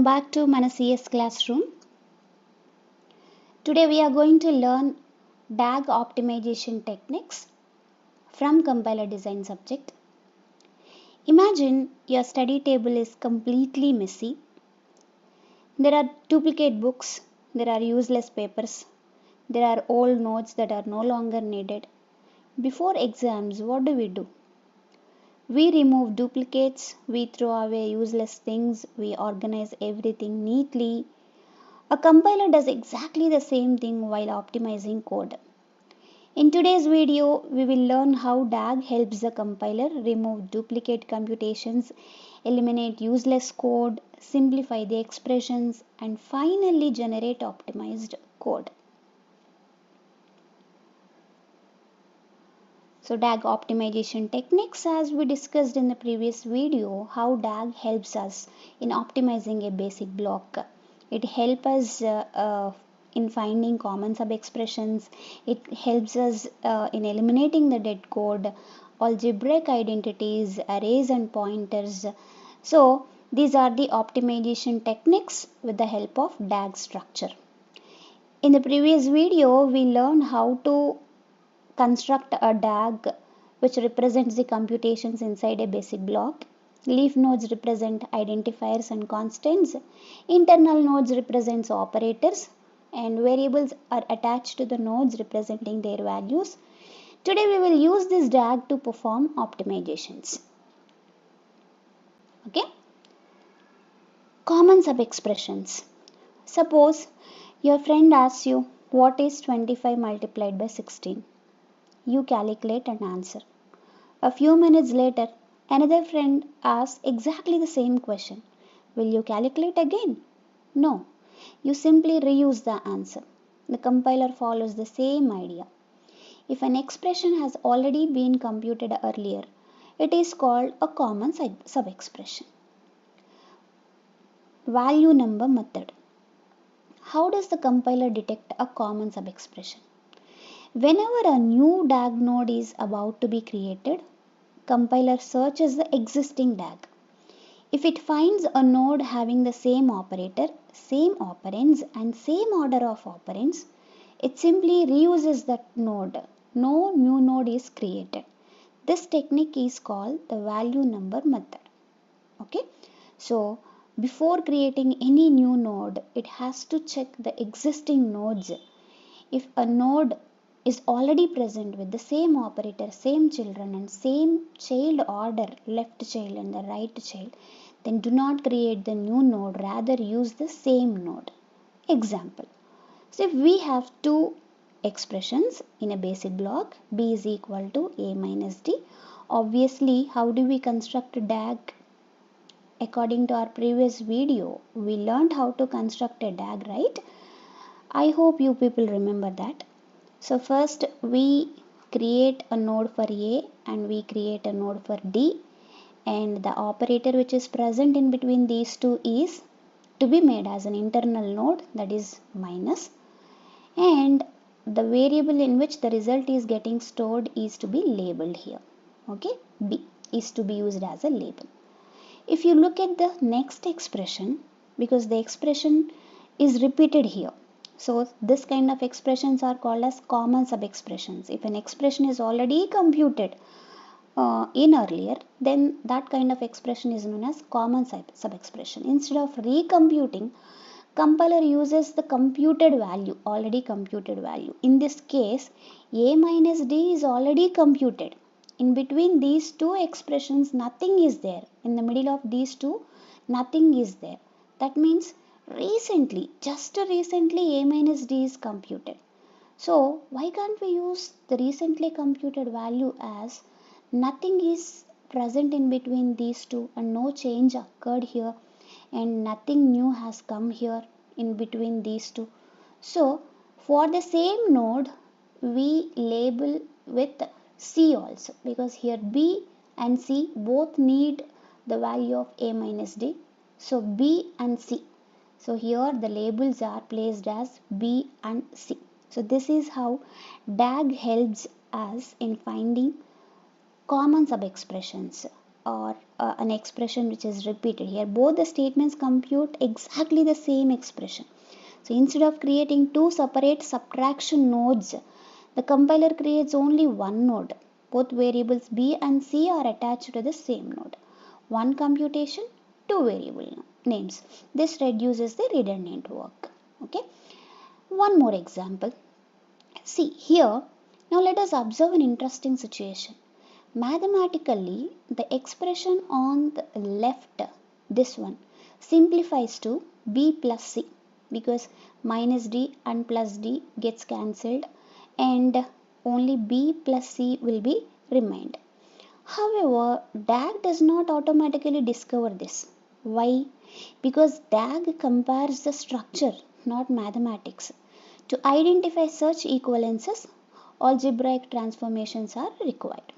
Back to మన CS classroom. Today we are going to learn DAG optimization techniques from compiler design subject. Imagine your study table is completely messy. There are duplicate books, there are useless papers, there are old notes that are no longer needed. Before exams, what do? We remove duplicates, we throw away useless things, we organize everything neatly. A compiler does exactly the same thing while optimizing code. In today's video, we will learn how DAG helps the compiler remove duplicate computations, eliminate useless code, simplify the expressions, and finally generate optimized code. So DAG optimization techniques, as we discussed in the previous video, how DAG helps us in optimizing a basic block. It helps us in finding common subexpressions. It helps us in eliminating the dead code, algebraic identities, arrays and pointers. So these are the optimization techniques with the help of DAG structure. In the previous video, we learned how to construct a DAG which represents the computations inside a basic block. Leaf nodes represent identifiers and constants. Internal nodes represents operators and variables are attached to the nodes representing their values. Today we will use this DAG to perform optimizations. Okay? Common subexpressions. Suppose your friend asks you what is 25 multiplied by 16. You calculate and answer. A few minutes later, another friend asks exactly the same question. Will you calculate again? No. You simply reuse the answer. The compiler follows the same idea. If an expression has already been computed earlier, it is called a common subexpression. Value number method. How does the compiler detect a common subexpression? Whenever a new DAG node is about to be created, compiler searches the existing DAG. If it finds a node having the same operator, same operands and same order of operands, it simply reuses that node. No new node is created. This technique is called the value number method. Okay? So, before creating any new node, it has to check the existing nodes. If a node is already present with the same operator, same children and same child order, left child and the right child, then do not create the new node, rather use the same node. Example. So if we have two expressions in a basic block, b is equal to a minus d, obviously how do we construct a DAG? According to our previous video, we learned how to construct a DAG, right? I hope you people remember that. So first we create a node for A and we create a node for D, and the operator which is present in between these two is to be made as an internal node, that is minus, and the variable in which the result is getting stored is to be labeled here. Okay, B is to be used as a label. If you look at the next expression, because the expression is repeated here, so this kind of expressions are called as common subexpressions. If an expression is already computed in earlier, then that kind of expression is known as common subexpression. Instead of recomputing, compiler uses the computed value, already computed value. In this case, a minus d is already computed. In between these two expressions, nothing is there. In the middle of these two, nothing is there. That means just recently a minus d is computed. So why can't we use the recently computed value as nothing is present in between these two and no change occurred here and nothing new has come here in between these two. So for the same node, we label with C also, because here B and C both need the value of a minus d. So B and C. So here the labels are placed as B and C. So this is how DAG helps us in finding common subexpressions or an expression which is repeated here. Both the statements compute exactly the same expression. So instead of creating two separate subtraction nodes, the compiler creates only one node. Both variables b and c are attached to the same node. One computation, two variable names. This reduces the redundant work. Okay. One more example. See here, now let us observe an interesting situation. Mathematically, the expression on the left, this one, simplifies to b plus c, because minus d and plus d gets cancelled and only b plus c will be remained. However, DAG does not automatically discover this. Why? Because DAG compares the structure, not mathematics. To identify such equivalences, algebraic transformations are required.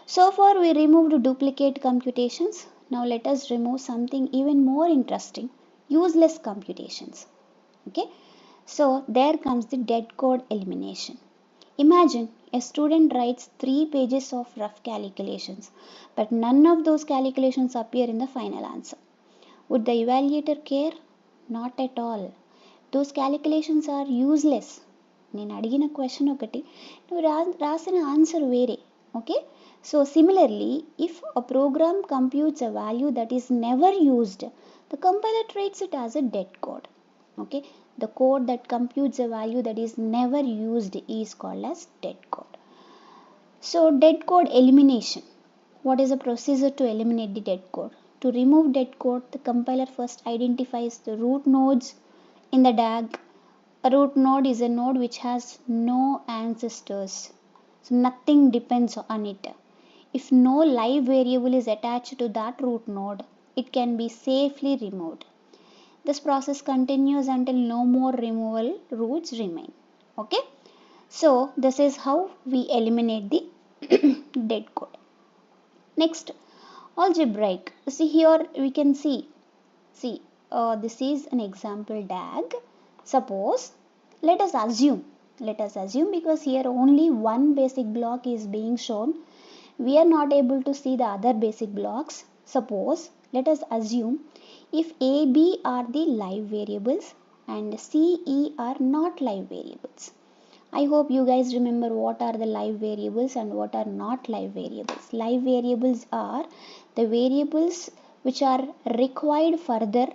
So far we removed duplicate computations. Now let us remove something even more interesting, useless computations. Okay. So there comes the dead code elimination. Imagine a student writes 3 pages of rough calculations, but none of those calculations appear in the final answer. Would the evaluator care? Not at all. Those calculations are useless. నేను అడిగిన question ఒకటి, నువ్వు రాసిన answer వేరే. Okay. So similarly, if a program computes a value that is never used, the compiler treats it as a dead code. Okay. The code that computes a value that is never used is called as dead code. So dead code elimination. What is the procedure to eliminate the dead code? To remove dead code, the compiler first identifies the root nodes in the DAG. A root node is a node which has no ancestors. So nothing depends on it. If no live variable is attached to that root node, it can be safely removed. This process continues until no more removal roots remain. Okay. So this is how we eliminate the dead code. Next, algebraic. See here we can see. This is an example DAG. Suppose, let us assume because here only one basic block is being shown. We are not able to see the other basic blocks. Suppose, let us assume if A, B are the live variables and C, E are not live variables. I hope you guys remember what are the live variables and what are not live variables. Live variables are the variables which are required further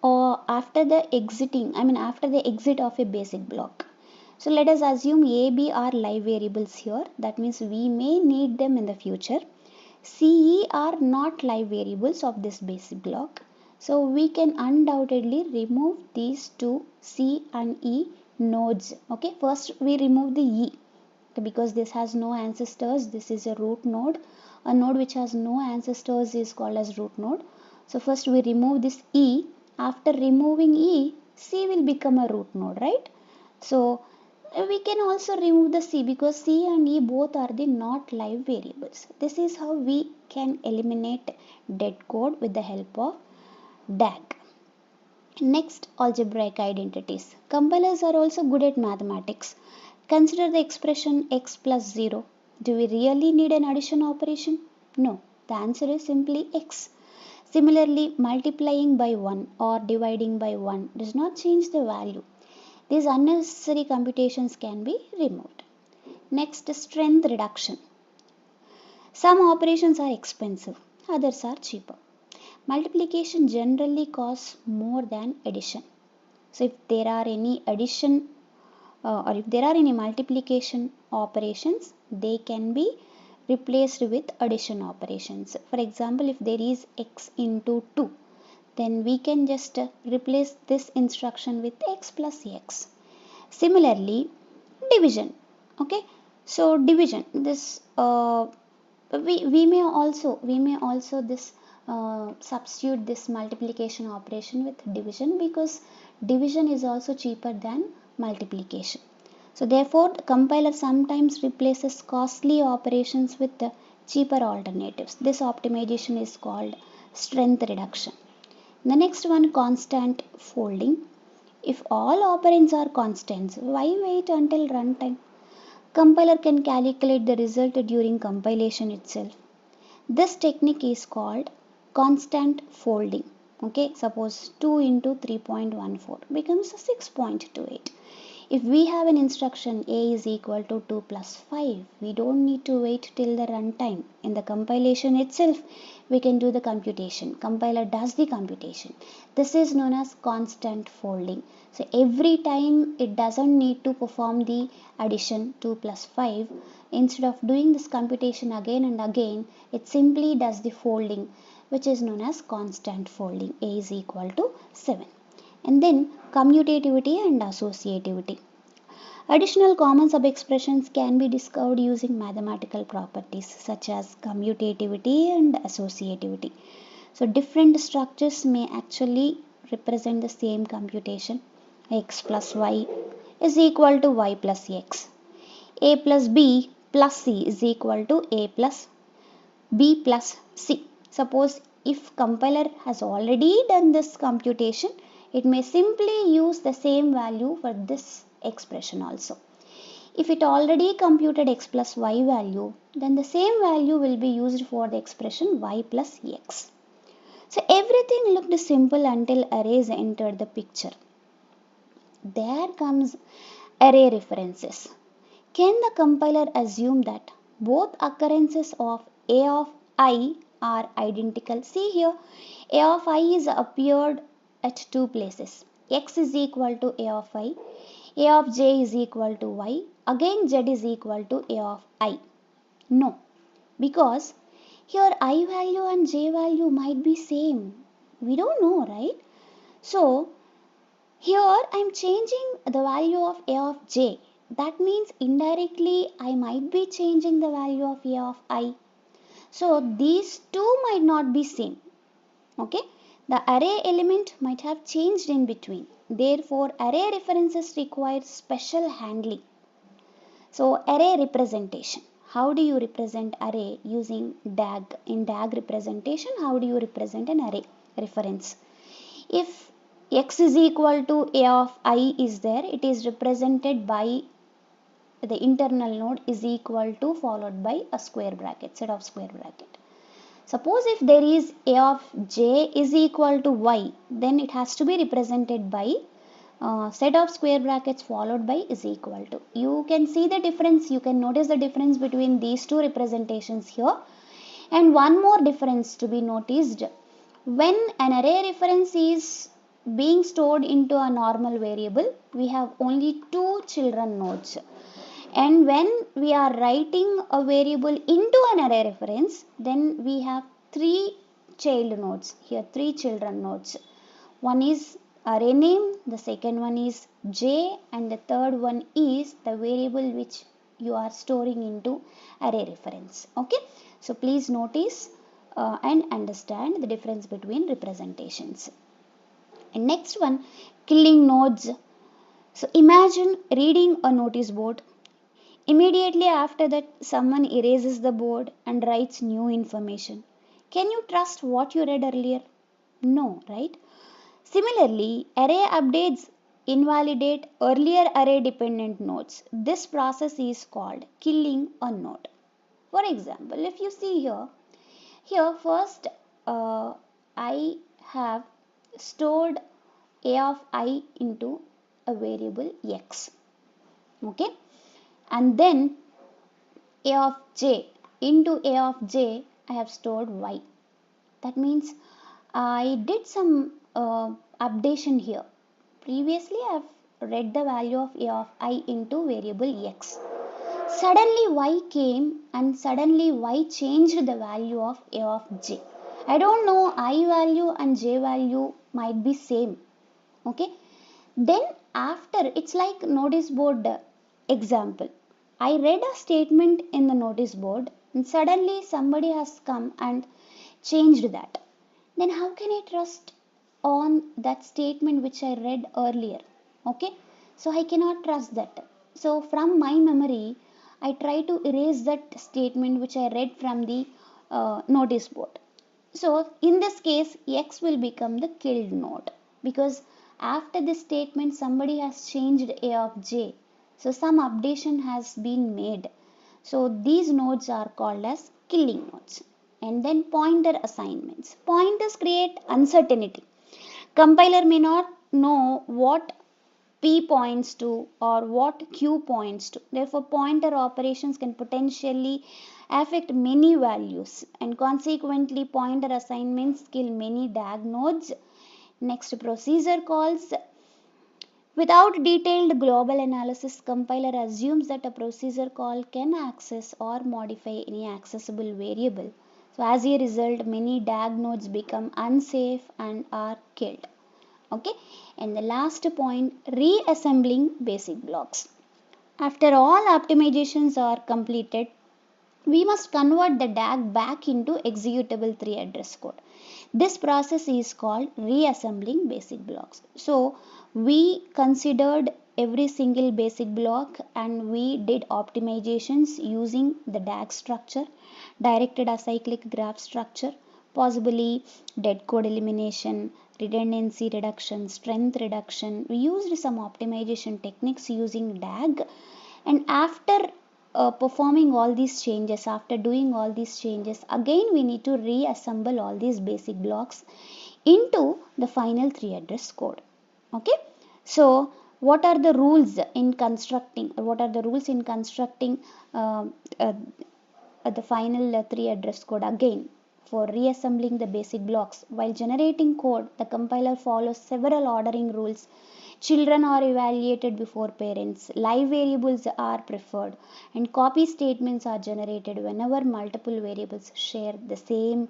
or after the exit of a basic block. So let us assume A, B are live variables here. That means we may need them in the future. C, E are not live variables of this basic block. So we can undoubtedly remove these two C and E nodes. Okay, first we remove the E because this has no ancestors. This is a root node. A node which has no ancestors is called as root node. So first we remove this E. After removing E, C will become a root node, right? So we can also remove the C because C and E both are the not live variables. This is how we can eliminate dead code with the help of DAG. Next, algebraic identities. Compilers are also good at mathematics. Consider the expression x plus 0. Do we really need an addition operation? No. The answer is simply x. Similarly, multiplying by 1 or dividing by 1 does not change the value. These unnecessary computations can be removed. Next, strength reduction. Some operations are expensive, others are cheaper. Multiplication generally costs more than addition. So if there are any addition or if there are any multiplication operations, they can be replaced with addition operations. For example, if there is x into 2, then we can just replace this instruction with x plus x. Similarly, division. Okay, so division, this we may also this substitute this multiplication operation with division because division is also cheaper than multiplication. So therefore, the compiler sometimes replaces costly operations with the cheaper alternatives. This optimization is called strength reduction. The next one, constant folding. If all operands are constants, why wait until runtime? Compiler can calculate the result during compilation itself. This technique is called constant folding. Okay, suppose 2 into 3.14 becomes 6.28. If we have an instruction A is equal to 2 plus 5, we don't need to wait till the runtime. In the compilation itself, we can do the computation. Compiler does the computation. This is known as constant folding. So every time it doesn't need to perform the addition 2 plus 5. Instead of doing this computation again and again, it simply does the folding, which is known as constant folding. A is equal to 7. And then commutativity and associativity. Additional common subexpressions can be discovered using mathematical properties such as commutativity and associativity. So different structures may actually represent the same computation. X plus y is equal to y plus x. A plus b plus c is equal to a plus b plus c. Suppose if compiler has already done this computation, it may simply use the same value for this expression also. If it already computed x plus y value, then the same value will be used for the expression y plus x. So everything looked simple until arrays entered the picture. There comes array references. Can the compiler assume that both occurrences of a of I are identical? See here, a of I is appeared at two places. X is equal to a of I, a of j is equal to y, again z is equal to a of I. No, because here I value and j value might be same. We don't know, right? So here I am changing the value of a of j. That means indirectly I might be changing the value of a of I. So these two might not be same. Okay, the array element might have changed in between. Therefore, array references require special handling. So array representation. How do you represent array using DAG? In DAG representation, how do you represent an array reference? If x is equal to a of I is there, it is represented by the internal node is equal to followed by a square bracket, set of square bracket. Suppose if there is a of j is equal to y, then it has to be represented by set of square brackets followed by is equal to. You can see the difference, you can notice the difference between these two representations here. And one more difference to be noticed, when an array reference is being stored into a normal variable, we have only two children nodes. And when we are writing a variable into an array reference, then we have three child nodes. Here three children nodes. One is array name, the second one is j, and the third one is the variable which you are storing into array reference. Okay, so please notice and understand the difference between representations. And next one, killing nodes. So imagine reading a notice board. Immediately after that, someone erases the board and writes new information. Can you trust what you read earlier? No, right? Similarly, array updates invalidate earlier array dependent nodes. This process is called killing a node. For example, if you see here first I have stored a of I into a variable x. Okay. And then a of j, into a of j I have stored y. That means I did some updation here. Previously I have read the value of a of I into variable x. Suddenly y came and suddenly y changed the value of a of j. I don't know, I value and j value might be same. Okay. Then after, it's like notice board example. I read a statement in the notice board and suddenly somebody has come and changed that. Then how can I trust on that statement which I read earlier? Okay, so I cannot trust that. So from my memory, I try to erase that statement which I read from the notice board. So in this case, x will become the killed node because after this statement somebody has changed a of j. So some updation has been made. So these nodes are called as killing nodes. and then pointer assignments. Pointers create uncertainty. Compiler may not know what P points to or what Q points to. Therefore, pointer operations can potentially affect many values, and consequently pointer assignments kill many DAG nodes. Next, procedure calls. Without detailed global analysis, compiler assumes that a procedure call can access or modify any accessible variable. So as a result, many DAG nodes become unsafe and are killed. Okay, and the last point, reassembling basic blocks. After all optimizations are completed, we must convert the DAG back into executable 3 address code. This process is called reassembling basic blocks. So we considered every single basic block and we did optimizations using the DAG structure, directed acyclic graph structure, possibly dead code elimination, redundancy reduction, strength reduction. We used some optimization techniques using DAG, and after performing all these changes, after doing all these changes, again we need to reassemble all these basic blocks into the final 3 address code. Okay, so what are the rules in constructing uh, uh, the final 3 address code? Again, for reassembling the basic blocks, while generating code, the compiler follows several ordering rules. Children are evaluated before parents, live variables are preferred, and copy statements are generated whenever multiple variables share the same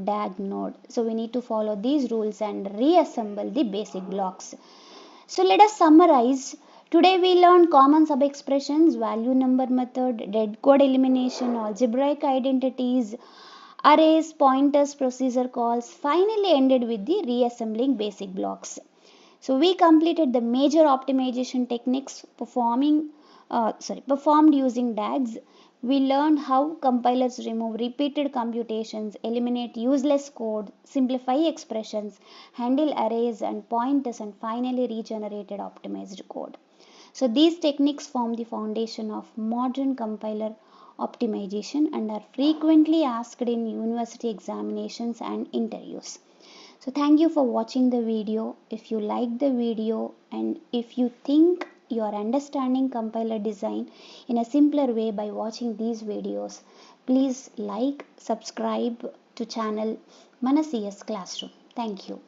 DAG node. So we need to follow these rules and reassemble the basic blocks. So let us summarize. Today we learned common subexpressions, value number method, dead code elimination, algebraic identities, arrays, pointers, procedure calls, finally ended with the reassembling basic blocks. So we completed the major optimization techniques performed using DAGs. We learned how compilers remove repeated computations, eliminate useless code, simplify expressions, handle arrays and pointers, and finally regenerated optimized code. So these techniques form the foundation of modern compiler optimization and are frequently asked in university examinations and interviews. So thank you for watching the video. If you like the video and if you think you are understanding compiler design in a simpler way by watching these videos, please like, subscribe to channel Mana CS Classroom. Thank you.